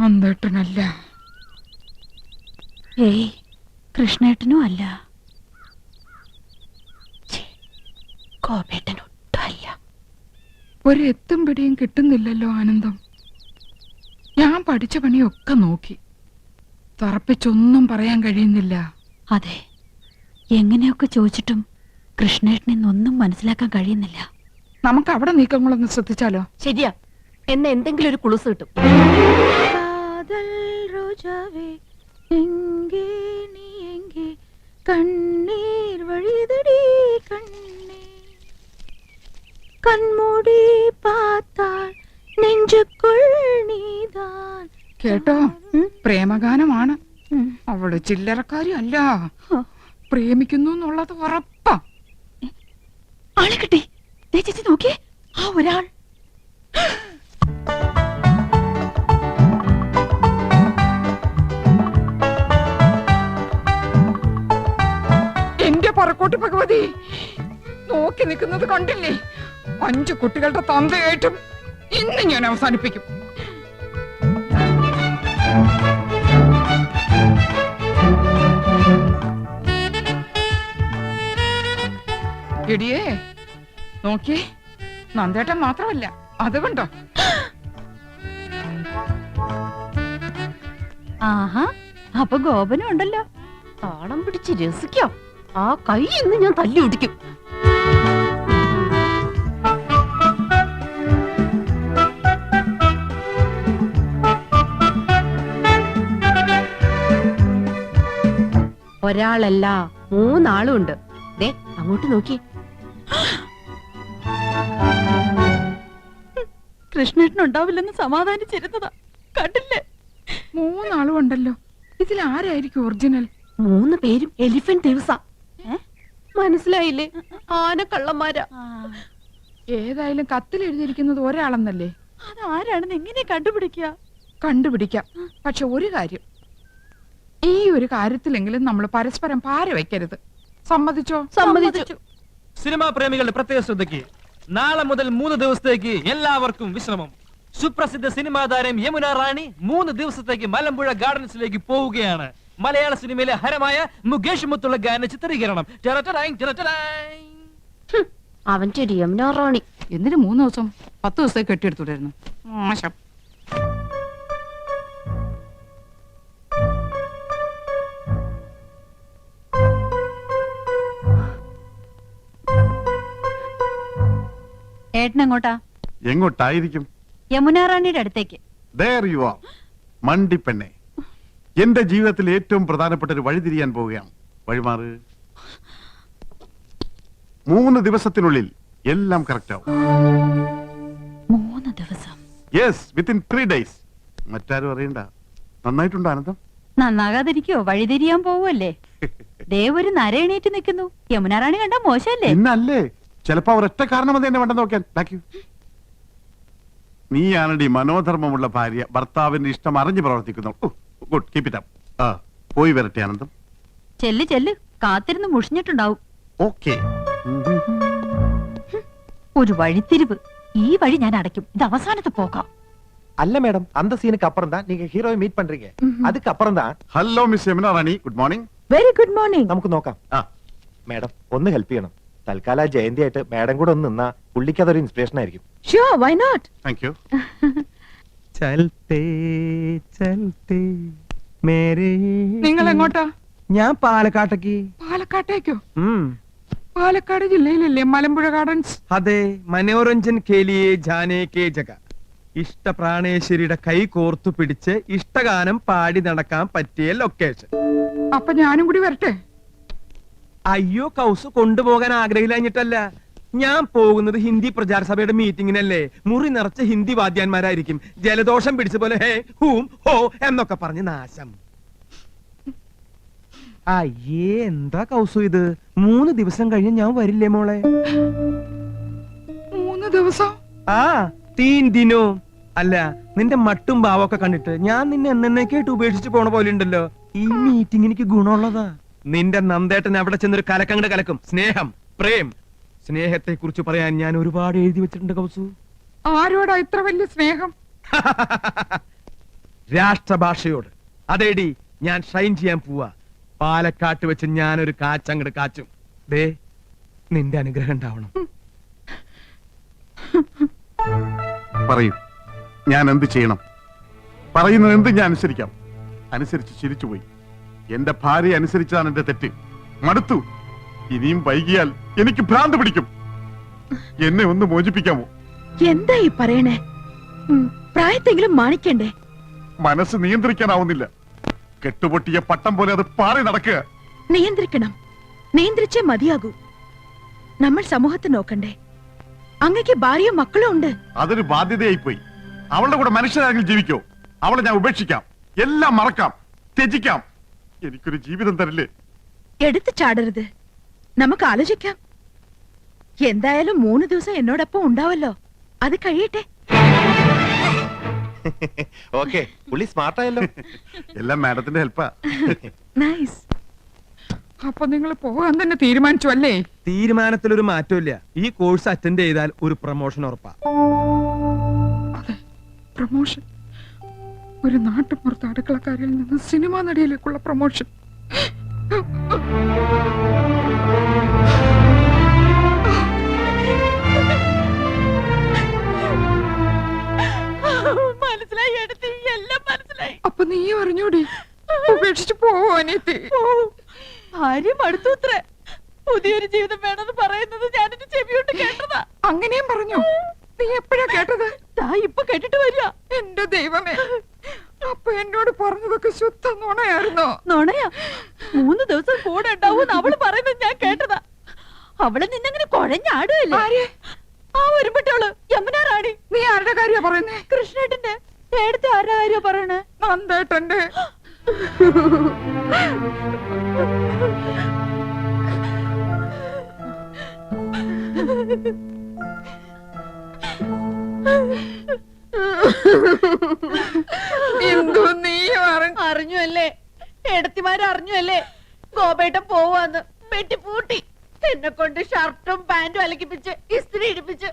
നന്ദേട്ടനല്ല. ഏയ്, കൃഷ്ണേട്ടനും അല്ല. കോപേട്ടനൊട്ടും അല്ല. ഒരു എത്തും പിടിയും കിട്ടുന്നില്ലല്ലോ ആനന്ദം. ഞാൻ പഠിച്ച പണിയൊക്കെ നോക്കി, തറപ്പിച്ചൊന്നും പറയാൻ കഴിയുന്നില്ല. അതെ, എങ്ങനെയൊക്കെ ചോദിച്ചിട്ടും കൃഷ്ണേട്ടനെന്നൊന്നും മനസ്സിലാക്കാൻ കഴിയുന്നില്ല. നമുക്ക് അവിടെ നീക്കങ്ങളൊന്ന് ശ്രദ്ധിച്ചാലോ? ശരിയാ, എന്നെ എന്തെങ്കിലും ഒരു കുളുസ് കിട്ടും. കണ്ണീർ വഴിതടി കണ്ണേ, കൺമൂടി പാത്താൽ നെഞ്ചുക്കുൾ നീതാൻ. കേട്ടോ, പ്രേമഗാനമാണ്. അവള് ചില്ലറക്കാരി അല്ല, പ്രേമിക്കുന്നു എന്നുള്ളത് ഉറപ്പാ. ആളെ കിട്ടി. ചേച്ചി നോക്കിയേ, ആ ഒരാൾ. എന്റെ പറക്കോട്ട് ഭഗവതി, നോക്കി നിൽക്കുന്നത് കണ്ടില്ലേ? 5 കുട്ടികളുടെ തന്തയായിട്ടും ഇന്ന് ഞാൻ അവസാനിപ്പിക്കും. എടിയേ, നോക്കിയേ, നന്ദേട്ടൻ മാത്രമല്ല, അത് കണ്ടോ? ആഹാ, അപ്പൊ ഗോപനും ഉണ്ടല്ലോ. താളം പിടിച്ച് രസിക്കാം. ആ കൈ ഇന്ന് ഞാൻ തല്ലി ഒടിക്കും. ഒരാളല്ല, 3 ആളുണ്ട്. ദേ അങ്ങോട്ട് നോക്കി. കൃഷ്ണേട്ടൻ ഉണ്ടാവില്ലെന്ന് സമാധാനിച്ചിരുന്നതാ, കണ്ടില്ലേ? 3 ആളും ഉണ്ടല്ലോ. ഇതിൽ ആരായിരിക്കും ഒറിജിനൽ? 3 പേരും എലിഫന്റ് ദിവസ. മനസ്സിലായില്ലേ? ആനക്കള്ളന്മാരാ. ഏതായാലും കത്തിൽ എഴുതിയിരിക്കുന്നത് ഒരാളെന്നല്ലേ? അതാരാണെന്ന് എങ്ങനെ കണ്ടുപിടിക്കുക? കണ്ടുപിടിക്കാം. പക്ഷെ ഒരു കാര്യം, ഈ ഒരു കാര്യത്തിലെങ്കിലും നമ്മൾ പരസ്പരം പാര വയ്ക്കരുത്. സമ്മതിച്ചോ? സമ്മതിച്ചു. സിനിമാ പ്രേമികളുടെ പ്രത്യേക ശ്രദ്ധയ്ക്ക് നാളെ മുതൽ 3 ദിവസത്തേക്ക് എല്ലാവർക്കും വിശ്രമം. സുപ്രസിദ്ധ സിനിമാ താരം യമുന റാണി 3 ദിവസത്തേക്ക് മലമ്പുഴ ഗാർഡൻസിലേക്ക് പോവുകയാണ്. മലയാള സിനിമയിലെ ഹരമായ മുകേഷ് മുത്തുള്ള ഗാന ചിത്രീകരണം. അവന്റെ ഒരു യമുന റാണി. എന്നിട്ട് 3 ദിവസം 10 ദിവസത്തേക്ക് കെട്ടിയെടുത്തുണ്ടായിരുന്നു. മോശം. ഏട്ടൻ എങ്ങോട്ടാ? എങ്ങോട്ടായിരിക്കും? യമുന റാണിയുടെ അടുത്തേക്ക്. There you are, മണ്ടിപ്പെണ്ണെ. എന്റെ ജീവിതത്തിൽ ഏറ്റവും പ്രധാനപ്പെട്ട ഒരു വഴി തിരിയാൻ പോവുകയാണ്. വഴിമാറ്. 3 ദിവസത്തിനുള്ളിൽ എല്ലാം കറക്റ്റ് ആവും. 3 ദിവസം? Yes, within 3 days. മറ്റാരും അറിയണ്ട. നന്നായിട്ടുണ്ടോ ആനന്ദം? നന്നാകാതിരിക്കോ? വഴിതിരിയാൻ പോവല്ലേ? ദേവൊരു നരയണീറ്റ് നിൽക്കുന്നു. യമുന റാണി കണ്ട മോശമല്ലേ? ഇന്നല്ലേ, ചിലപ്പോ ഒരൊറ്റ കാരണം അത് എന്നെ വേണ്ട നോക്കാൻ. നീയാണടി മനോധർമ്മമുള്ള ഭാര്യ, ഭർത്താവിന്റെ ഇഷ്ടം അറിഞ്ഞു പ്രവർത്തിക്കുന്നു. Good, keep it up. പോയി വരട്ടെ ആനന്ദം. ചെല്ല് ചെല്ല്, കാത്തിരുന്ന് മുഷിഞ്ഞിട്ടുണ്ടാവും. ഓക്കേ. ഒരു വഴിത്തിരിവ്. ഈ വഴി ഞാൻ അടയ്ക്കും. ഇത് അവസാനത്തെ പോക്കാം. அல்ல மேடம், அந்த சீனுக்கு அப்புறம் தான் நீங்க ஹீரோவை மீட் பண்றீங்க. அதுக்கு அப்புறம் தான். Hello miss Yamuna Rani, good morning. Very good morning. നമുക്ക് നോക്കാം. മേഡം ഒന്ന് ഹെൽപ്പ് ചെയ്യണം. തൽക്കാലം ജയന്തി ആയിട്ട് മേഡം കൂടെ ഒന്ന് നിന്നാ പുള്ളിക്ക് അതൊരു ഇൻസ്പിറേഷൻ ആയിരിക്കും. Sure, why not? Thank you. ചൽത്തേ ചൽത്തേ മേരേ. നിങ്ങൾ എങ്ങോട്ടാ? ഞാൻ പാലക്കാട്ടേക്ക്. പാലക്കാട്ടേക്കോ? പാലക്കാട് ജില്ലയിലല്ലേ മലമ്പുഴ ഗാർഡൻസ്? അതെ, മനോരഞ്ജൻ കേലിയെ ജാനേ കേ ജഗ. ഇഷ്ടപ്രാണേശ്വരിയുടെ കൈ കോർത്തു പിടിച്ച് ഇഷ്ടഗാനം പാടി നടക്കാൻ പറ്റിയ ലൊക്കേഷൻ. അപ്പൊ ഞാനും കൂടി വരട്ടെ? അയ്യോ, കൗസ് കൊണ്ടുപോകാൻ ആഗ്രഹിച്ചിട്ടല്ല. ഞാൻ പോകുന്നത് ഹിന്ദി പ്രചാര സഭയുടെ മീറ്റിങ്ങിനല്ലേ. മുറി നിറച്ച ഹിന്ദി വാദ്യാന്മാരായിരിക്കും. ജലദോഷം പിടിച്ച പോലെ ഹേ ഹൂം ഹോ എന്നൊക്കെ പറഞ്ഞ് നാശം. അയ്യേ, എന്താ കൗസു ഇത്? 3 ദിവസം കഴിഞ്ഞ് ഞാൻ വരില്ലേ മോളെ? 3 ദിവസം? ആ, 3 ദിനോ. അല്ല, നിന്റെ മട്ടും ഭാവമൊക്കെ കണ്ടിട്ട് ഞാൻ നിന്നെ എന്നേക്കായിട്ട് ഉപേക്ഷിച്ച് പോണ പോലെ ഉണ്ടല്ലോ. ഈ മീറ്റിംഗ് എനിക്ക് ഗുണമുള്ളതാ. നിന്റെ നന്ദേട്ടൻ അവിടെ ചെന്നൊരു കലക്കങ്ങട് കലക്കും. സ്നേഹം, പ്രേം, സ്നേഹത്തെ കുറിച്ച് പറയാൻ ഞാൻ ഒരുപാട് എഴുതി വെച്ചിട്ടുണ്ട് കൗസു. ആരോടാ ഇത്ര വലിയ സ്നേഹം? രാഷ്ട്രഭാഷയോട്. അതേടി ഞാൻ ഷൈൻ ചെയ്യാൻ പോവാ. പാലക്കാട്ട് വെച്ച് ഞാനൊരു കാച്ചങ്ങട് കാച്ചും. ദേ നിന്റെ അനുഗ്രഹം ഉണ്ടാവണം. പറയൂ, ഞാൻ എന്ത് ചെയ്യണം? പറയുന്നത് എന്ത് ഞാൻ അനുസരിക്കാം. അനുസരിച്ച് ചിരിച്ചുപോയി. എന്റെ ഭാര്യ അനുസരിച്ചതാണ് എന്റെ തെറ്റ്. മടുത്തു. ഇനിയും വൈകിയാൽ എനിക്ക് ഭ്രാന്ത് പിടിക്കും. എന്നെ ഒന്ന് മോചിപ്പിക്കാമോ? എന്താ ഈ പറയണേ? പ്രായത്തെങ്കിലും മാണിക്കണ്ടേ? മനസ്സ് നിയന്ത്രിക്കാനാവുന്നില്ല. കെട്ടുപൊട്ടിയ പട്ടം പോലെ അത് പാറി നടക്കുക. നിയന്ത്രിക്കണം. നിയന്ത്രിച്ചേ മതിയാകൂ. നമ്മൾ സമൂഹത്തെ നോക്കണ്ടേ? അങ്ങക്ക് ഭാര്യയും മക്കളും ഉണ്ട്. അതൊരു ബാധ്യതയായി പോയി. അവളുടെ കൂടെ മനുഷ്യരാണെങ്കിൽ ജീവിക്കോ? അവളെ ഞാൻ ഉപേക്ഷിക്കാം, എല്ലാം മറക്കാം, ത്യജിക്കാം. എനിക്കൊരു ജീവിതം തരില്ലേ? എടുത്തു ചാടരുത്. നമുക്ക് ആലോചിക്കാം. എന്തായാലും 3 ദിവസം എന്നോടൊപ്പം ഉണ്ടാവല്ലോ. അത് കഴിയട്ടെ. ഓക്കെ, പുള്ളി സ്മാർട്ടായല്ലോ. എല്ലാം മാഡത്തിന്റെ ഹെൽപ്പാ. നൈസ്. അപ്പൊ നിങ്ങൾ പോകാൻ തന്നെ തീരുമാനിച്ചു അല്ലേ? തീരുമാനത്തിലൊരു മാറ്റമില്ല. ഈ കോഴ്സ് അറ്റൻഡ് ചെയ്താൽ ഒരു പ്രൊമോഷൻ ഉറപ്പാ. അതെ, പ്രൊമോഷൻ. ഒരു നാട്ടുപുറത്ത് അടുക്കളക്കാരിൽ നിന്ന് സിനിമാ നടിയിലേക്കുള്ള പ്രൊമോഷൻ. മനസ്സിലായി എടുത്തി, എല്ലാം മനസ്സിലായി. അപ്പൊ നീ അറിഞ്ഞൂടി? ഉപേക്ഷിച്ചു പോവോ അനിയത്തി? ഭാര്യ മടുത്തൂത്രേ. പുതിയൊരു ജീവിതം വേണമെന്ന് പറയുന്നത് ഞാനെന്റെ ചെവിയോട്ട് കേട്ടതാ. അങ്ങനെയും പറഞ്ഞു? നീ എപ്പോഴാ കേട്ടത്? ഇപ്പൊ കേട്ടിട്ട് വരിക. എന്റെ ദൈവമേ, അപ്പൊ എന്നോട് പറഞ്ഞതൊക്കെ ശുദ്ധ നുണയായിരുന്നോ? നുണയാ? 3 ദിവസം കൂടെ ഉണ്ടാവും അവള് പറയുന്നത് ഞാൻ കേട്ടതാ. അവള് നിന്നങ്ങനെ കുഴഞ്ഞാടുകയല്ലേ? ആര്? ആ ഒരുപെട്ടവള് യമുന റാണി. നീ ആരുടെ കാര്യ പറയുന്നേ? കൃഷ്ണേട്ടന്റെ. നേരത്തെ ആരുടെ കാര്യ പറയണേ? നന്ദേട്ടന്റെ. എന്തോ നീ അറിഞ്ഞു അല്ലേ? എടത്തിമാരറിഞ്ഞു അല്ലേ? ഗോപേട്ടൻ പോവാന്ന് പെട്ടി പൂട്ടി. എന്നെ കൊണ്ട് ഷർട്ടും പാന്റും അലക്കിപ്പിച്ച് ഇസ്ത്രി ഇടിപ്പിച്ച്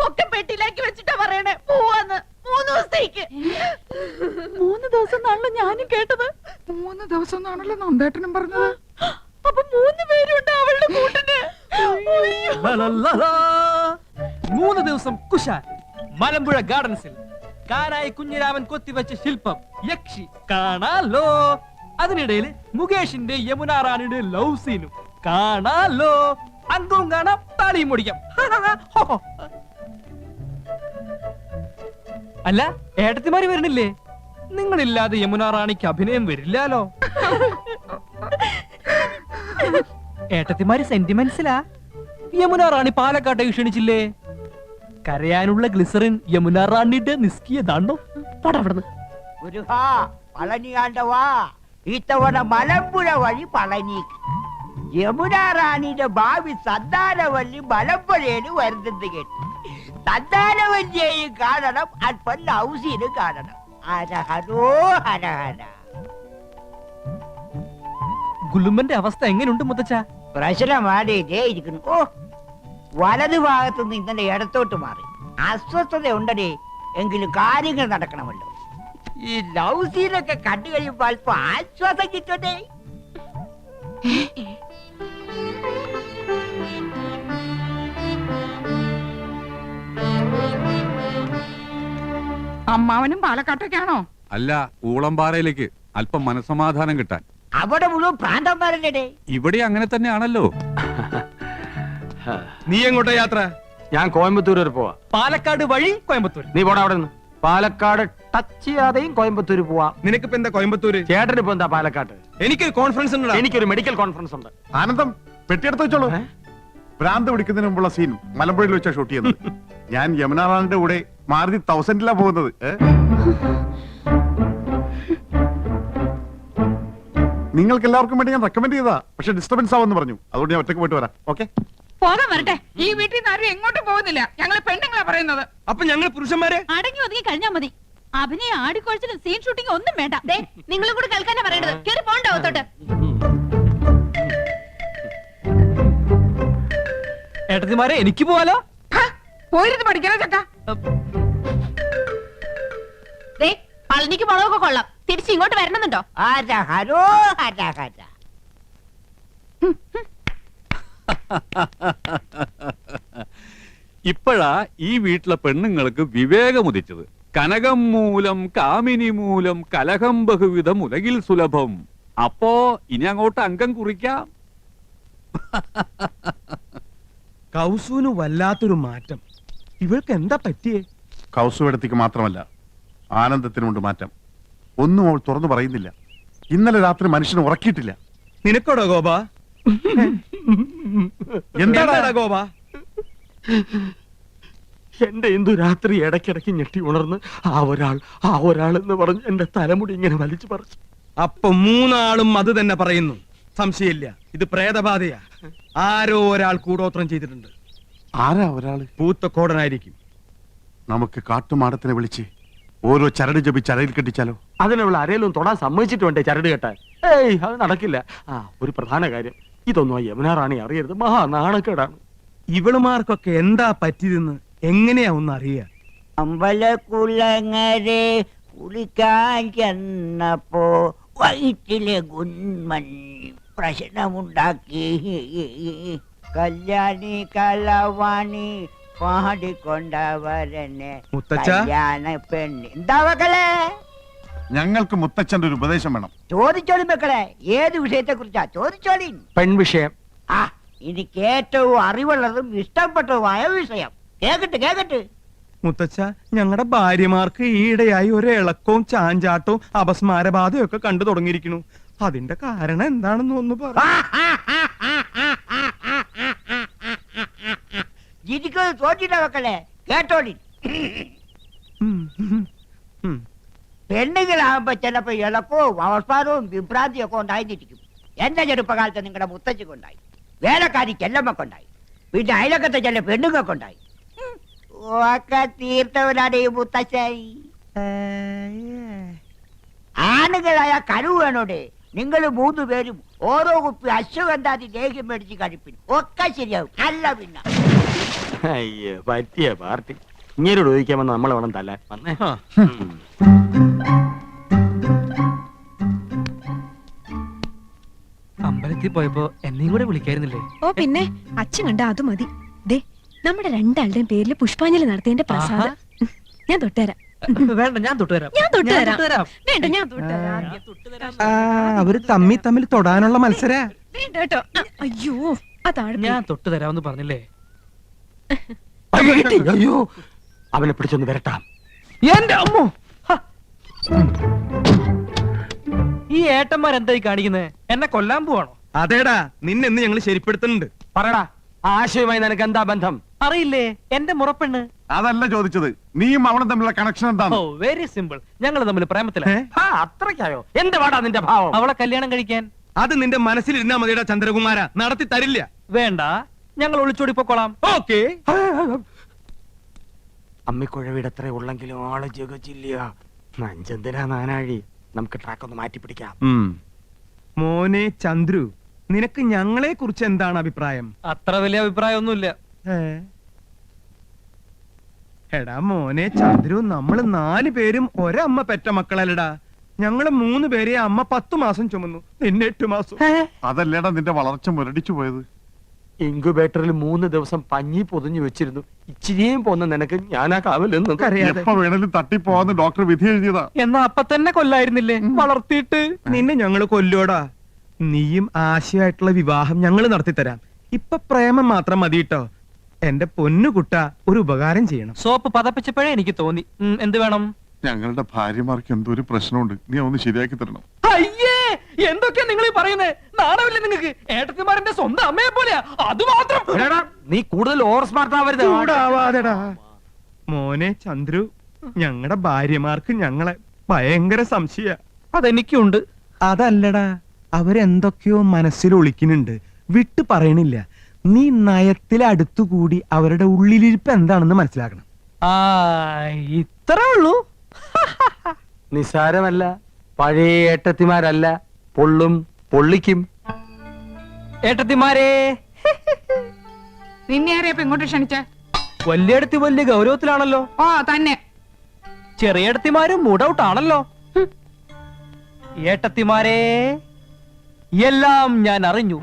ഒക്കെ പെട്ടിയിലാക്കി വെച്ചിട്ടാ പറയണേ പോവാന്ന്. 3 ദിവസത്തേക്ക്. 3 ദിവസം എന്നാണല്ലോ ഞാനും കേട്ടത്. 3 ദിവസം എന്നാണല്ലോ നന്ദേട്ടനും പറഞ്ഞത്. അപ്പൊ 3 പേരുണ്ട് അവളുടെ കൂട്ടിന്. 3 ദിവസം കുശാൽ മലമ്പുഴ ഗാർഡൻസിൽ. കാനായി കുഞ്ഞിരാമൻ കൊത്തിവെച്ച ശില്പം യക്ഷി കാണാലോ. അതിനിടയിൽ മുകേഷിന്റെ യമുന റാണിയുടെ ലവ് സീനും കാണാലോ. അങ്കവും കാണാം, താളിയും മുടിക്കാം. അല്ല, ഏട്ടത്തിമാര് വരണില്ലേ? നിങ്ങളില്ലാതെ യമുന റാണിക്ക് അഭിനയം വരില്ലാലോ. ഏട്ടത്തിമാര് സെന്റിമെന്റ്സിലാ. യമുന റാണി പാലക്കാട്ടേക്ക് ക്ഷണിച്ചില്ലേ? കരയാനുള്ള ഗ്ലിസറിൻ യമുന റാണിയുടെ നിസ്കിയതാണോ? പടവിടുന്ന് മുരുകാ, പളനിയാണ്ടവാ, ഇത്തവണ മലമ്പുഴ വഴി പളനിക്ക്. യമുന റാണിയുടെ ഭാവി സന്താനവല്ലി മലമ്പുഴയിൽ വരുന്നത് കേട്ടു. സന്താനവല്ലിയെയും കാണണം, അല്പം ലൗസീനും കാണണം. ഹരഹരോ ഹരഹര. ഗുലുമന്റെ അവസ്ഥ എങ്ങനെയുണ്ട് മുത്തച്ഛ? പ്രശ്നമാടേ ഇരിക്കുന്നു. ഓ, വലതു ഭാഗത്തുനിന്ന് ഇന്നലെ ഇടത്തോട്ട് മാറി. അസ്വസ്ഥത ഉണ്ടടേ, എങ്കിലും കാര്യങ്ങൾ നടക്കണമല്ലോ. ഈ ലവ് സീനൊക്കെ കണ്ടു കഴിയുമ്പോൾ അല്പം ആശ്വാസം കിട്ടട്ടെ. അമ്മാവനും പാലക്കാട്ടേക്കാണോ? അല്ല, ഊളംപാറയിലേക്ക് അല്പം മനസമാധാനം കിട്ടാൻ. അവിടെ മുഴുവൻ പ്രാന്തന്മാരല്ലേ? ഇവിടെ അങ്ങനെ തന്നെയാണല്ലോ. നീ എങ്ങോട്ടാ യാത്ര? ഞാൻ കോയമ്പത്തൂർ വരെ പോവാ. പാലക്കാട് വഴി കോയമ്പത്തൂർ. നീ പോടാ അവിടെ നിന്ന്. പാലക്കാട് ടച്ച് ചെയ്യാതെയും കോയമ്പത്തൂർ പോവാ. നിനക്കിപ്പോ എന്താ കോയമ്പത്തൂര്? ചേട്ടന് ഇപ്പൊ എന്താ പാലക്കാട്ട്? എനിക്കൊരു കോൺഫറൻസ് ഉണ്ട്. എനിക്കൊരു മെഡിക്കൽ കോൺഫറൻസ് ഉണ്ട്. ആനന്ദം, പെട്ടിയെടുത്ത് വെച്ചോളൂ. ഭ്രാന്ത് പിടിക്കുന്നതിന് മുമ്പുള്ള സീൻ മലമ്പുഴയിൽ വെച്ചാ ഷൂട്ട് ചെയ്യുന്നത്. ഞാൻ യമുന റാണിന്റെ കൂടെ മാരുതി 1000-ലാ പോകുന്നത്. നിങ്ങൾക്ക് എല്ലാവർക്കും വേണ്ടി ഞാൻ റെക്കമെൻഡ് ചെയ്താ, പക്ഷെ ഡിസ്റ്റർബൻസ് ആവെന്ന് പറഞ്ഞു. അതുകൊണ്ട് ഞാൻ ഒറ്റയ്ക്ക് പോയിട്ട് വരാം. ഓക്കെ, പോകാൻ വരട്ടെ. ഈ വീട്ടിൽ നിന്ന് ആരും എങ്ങോട്ടും പോകുന്നില്ല. ഞങ്ങള് പെണ്ണുങ്ങളാ പറയുന്നത്. അപ്പൊ ഞങ്ങൾ പുരുഷന്മാരെ അടങ്ങി ഒതുങ്ങി കഴിഞ്ഞാ മതി. അഭിനയ ആടിക്കൊഴിച്ചിലും സീൻ ഷൂട്ടിംഗ് ഒന്നും വേണ്ട. നിങ്ങളും കൂടെ കേൾക്കാനാ പറയണത്. കേറി പോണ്ടാവത്തോട്ട്. ഏട്ടത്തിമാരെ, എനിക്ക് പോവാലോ? പോയിരുന്ന് പഠിക്കണ ചക്ക. പളനിക്ക് മുളകൊക്കെ കൊള്ളാം. തിരിച്ച് ഇങ്ങോട്ട് വരണമെന്നുണ്ടോ? ഹര ഹരോ ഹര ഹര. ഇപ്പോഴാ ഈ വീട്ടിലെ പെണ്ണുങ്ങൾക്ക് വിവേകമുദിച്ചത്. കനകം മൂലം കാമിനി മൂലം കലഹം ബഹുവിധം ഉലകിൽ സുലഭം. അപ്പോ ഇനി അങ്ങോട്ട് അംഗം കുറിക്കാം. കൗസുവിന് വല്ലാത്തൊരു മാറ്റം. ഇവൾക്ക് എന്താ പറ്റിയേ? കൗസുവെടുത്തേക്ക് മാത്രമല്ല, ആനന്ദത്തിനുണ്ട് മാറ്റം. ഒന്നും അവൾ തുറന്നു പറയുന്നില്ല. ഇന്നലെ രാത്രി മനുഷ്യനെ ഉറക്കിയിട്ടില്ല. നിനക്കോടോ ഗോപ? എന്താടാ ഗോപ? എന്റെ എന്തു രാത്രി ഇടയ്ക്കിടയ്ക്ക് ഞെട്ടി ഉണർന്ന് ആ ഒരാൾ എന്ന് പറഞ്ഞ് എന്റെ തലമുടി ഇങ്ങനെ വലിച്ചു പറിച്ചു. അപ്പൊ മൂന്നാളും അത് തന്നെ പറയുന്നു. സംശയമില്ല, ഇത് പ്രേതബാധയാ. ആരോ ഒരാൾ കൂടോത്രം ചെയ്തിട്ടുണ്ട്. ആരാ ഒരാള്? പൂത്തക്കോടനായിരിക്കും. നമുക്ക് കാട്ടുമാടത്തിനെ വിളിച്ച് ഓരോ ചരട് ജപിച്ച് അരയിൽ കെട്ടിച്ചാലോ? അതിനുള്ള ആരെയും തൊടാൻ സമ്മതിച്ചിട്ട് വേണ്ടേ ചരട് കെട്ടാൻ? ഏയ്, അത് നടക്കില്ല. ഒരു പ്രധാന കാര്യം, ഇതൊന്നും ആ യമുന റാണി അറിയരുത്. മഹാ നാണക്കേടാണ്. ഇവളുമാർക്കൊക്കെ എന്താ പറ്റിയതെന്ന് എങ്ങനെയാ ഒന്ന് അറിയാ? അമ്പലക്കുളങ്ങരെ കുളിക്കാൻ ചെന്നപ്പോ വയറ്റിലെ ഗുന്മൻ പ്രശ്നമുണ്ടാക്കി. കല്യാണി കലവാണി പാടിക്കൊണ്ടവരനെ മുത്തച്ഛ? കല്യാണ പെണ്ണ്. എന്താ മക്കളെ? ഞങ്ങൾക്ക് മുത്തച്ഛന്റെ ഒരു ഉപദേശം വേണം. ചോദിച്ചോളി മക്കളെ, ഏത് വിഷയത്തെ കുറിച്ചാ ചോദിച്ചോളി. പെൺവിഷയം. എനിക്ക് ഏറ്റവും അറിവുള്ളതും ഇഷ്ടപ്പെട്ടതുമായ വിഷയം. കേക്കട്ടെ. മുത്തച്ഛ, ഞങ്ങളുടെ ഭാര്യമാർക്ക് ഈയിടെയായി ഒരു ഇളക്കവും ചാഞ്ചാട്ടവും അപസ്മാരബാധയും ഒക്കെ കണ്ടു തുടങ്ങിയിരിക്കുന്നു. അതിന്റെ കാരണം എന്താണെന്ന് ഒന്ന് പറ. ജിരിക്കത് തോറ്റിട്ട മക്കളെ, കേട്ടോളി. പെണ്ണുങ്ങളാകുമ്പോ ചിലപ്പോ ഇളക്കവും അവസ്മാരവും വിഭ്രാന്തിയും ഒക്കെ ഉണ്ടായിരിക്കും. എന്റെ ചെറുപ്പകാലത്ത് നിങ്ങളുടെ മുത്തച്ഛക്കുണ്ടായി, വേലക്കാരി ചെല്ലമ്മക്കുണ്ടായി, പിന്നെ അയലക്കത്തെ ചില പെണ്ണുങ്ങൾക്കുണ്ടായി. ഒക്കെ തീർത്തവനാണ് ഈ മുത്തശ്ശായി. ആണുങ്ങളായ കഴിവ് വേണോടെ. നിങ്ങൾ 3 പേരും ഓരോ കുപ്പി അശ്വഗന്ധാതി ലേഹ്യം മേടിച്ച് കഴിപ്പിൻ, ഒക്കെ ശരിയാവും. അല്ല പിന്നെ അയ്യോ, പറ്റിയ പാർട്ടി. ഇങ്ങനോട് ചോദിക്കാമെന്ന് നമ്മളെ വേണം തല്ലാൻ. വന്നേ. അമ്പലത്തിൽ പോയപ്പോ എന്നെയും കൂടെ വിളിക്കായിരുന്നില്ലേ? ഓ പിന്നെ, അച്ഛൻ കണ്ട അത് മതി. ദേ, നമ്മുടെ രണ്ടാളുടെയും പേരിൽ പുഷ്പാഞ്ജലി നടത്തിയതിന്റെ പ്രസാദം ഞാൻ തൊട്ടുതരാം. വേണ്ട, ഞാൻ തൊട്ടുതരാം. വേണ്ട, ഞാൻ തൊട്ടുതരാം. അവര് തമ്മിൽ തൊടാനുള്ള മത്സര. വേണ്ട കേട്ടോ. അയ്യോ, അതാണ് ഞാൻ തൊട്ടുതരാമെന്ന് പറഞ്ഞില്ലേ? അയ്യോ, അവനെ പിടിച്ചൊന്ന് വരട്ടാം. എന്റെ അമ്മോ, ഈ ഏട്ടന്മാരെന്തായി കാണിക്കുന്നത്? എന്നെ കൊല്ലാൻ പോവാണോ? അതേടാ, നിന്നെന്ന് ഞങ്ങൾ ശരിപ്പെടുത്തുന്നുണ്ട്. പറടാ, ആശയവുമായി നിനക്ക് എന്താ ബന്ധം? അറിയില്ലേ, എന്റെ മുറപ്പെണ്ണ്. അതല്ല ചോദിച്ചത്, നീയും അവളും തമ്മിലുള്ള കണക്ഷൻ എന്താണ്? ഓ, വെരി സിമ്പിൾ. ഞങ്ങൾ തമ്മിൽ പ്രേമത്തിലാണ്. അത്രയ്ക്കായോ? എന്ത് വാടാ നിന്റെ ഭാവം? അവളെ കല്യാണം കഴിക്കാൻ. അത് നിന്റെ മനസ്സിലിരുന്നാ മതിയുടെ ചന്ദ്രകുമാര, നടത്തി തരില്ല. വേണ്ട, ഞങ്ങൾ ഒളിച്ചോടി പൊക്കോളാം. ഓക്കേ. അമ്മിക്കുഴവിടെ എത്ര ഉള്ളെങ്കിലും ആള് ജഗച്ചില്ല. നഞ്ചന്തിനാ നാനാഴി. നമുക്ക് ട്രാക്ക് ഒന്ന് മാറ്റി പിടിക്കാം. മോനെ ചന്ദ്രു, നിനക്ക് ഞങ്ങളെ കുറിച്ച് എന്താണ് അഭിപ്രായം? അത്ര വലിയ അഭിപ്രായമൊന്നുമില്ല. എടാ മോനെ ചന്ദ്രു, നമ്മള് 4 പേരും ഒരമ്മ പെറ്റ മക്കളല്ലടാ. ഞങ്ങള് 3 പേരെ അമ്മ 10 മാസം ചുമന്നു, നിന്നെ 8 മാസം. അതല്ലേടാ നിന്റെ വളർച്ച മുരടിച്ചു പോയത്. ഇൻക്യുബേറ്ററിൽ 3 ദിവസം പഞ്ഞി പൊതിഞ്ഞു വെച്ചിരുന്നു. ഇച്ചിരിയും പോന്ന നിനക്ക് ഞാനാ കാവലെന്ന്. എപ്പോ വേണേലും തട്ടിപ്പോവാന്ന് ഡോക്ടർ വിധി എഴുതിയതാ. എന്നാ അപ്പൊ തന്നെ കൊല്ലായിരുന്നില്ലേ വളർത്തിയിട്ട്? നിന്നെ ഞങ്ങള് കൊല്ലോടാ. നീയും ആശയായിട്ടുള്ള വിവാഹം ഞങ്ങൾ നടത്തിത്തരാം. ഇപ്പൊ പ്രേമം മാത്രം മതി കേട്ടോ. എന്റെ പൊന്നുകുട്ട, ഒരു ഉപകാരം ചെയ്യണം. സോപ്പ് പതപ്പിച്ചപ്പോഴേ എനിക്ക് തോന്നി. എന്ത് വേണം? ഞങ്ങളുടെ ഭാര്യമാർക്ക് എന്തോ ഒരു പ്രശ്നമുണ്ട്, നീ ഒന്ന് ശരിയാക്കി തരണം. അയ്യേ, എന്തൊക്കെയാ നിങ്ങൾ പറയുന്നത്? നാണമില്ലേ നിങ്ങൾക്ക്? ഏട്ടത്തിമാരന്റെ സ്വന്തം അമ്മയെ പോലെയാ. അത് മാത്രം. നീ കൂടുതൽ ഓവർ സ്മാർട്ട് ആവരുത്. ചൂടാവാതെടാ. മോനെ ചന്ദ്രു, ഞങ്ങളുടെ ഭാര്യമാർക്ക് ഞങ്ങളെ ഭയങ്കര സംശയ. അതെനിക്കുണ്ട്. അതല്ലടാ, അവരെന്തൊക്കെയോ മനസ്സിൽ ഒളിക്കുന്നുണ്ട്, വിട്ടു പറയണില്ല. നീ നയത്തിൽ അടുത്തുകൂടി അവരുടെ ഉള്ളിലിരിപ്പ് എന്താണെന്ന് മനസ്സിലാക്കണം. ഇത്രേ ഉള്ളൂ. നിസാരമല്ല, പഴയ ഏട്ടത്തിമാരല്ല, പൊള്ളും പൊള്ളിക്കും. ഏട്ടത്തിമാരെ, നിന്നെ ആരെയപ്പ ഇങ്ങോട്ട് ക്ഷണിച്ച? വലിയടത്തി വലിയ ഗൗരവത്തിലാണല്ലോ. ഓ തന്നെ. ചെറിയടത്തിമാരും മൂഡൌട്ട് ആണല്ലോ. ഏട്ടത്തിമാരെ, എല്ലാം ഞാൻ അറിഞ്ഞു.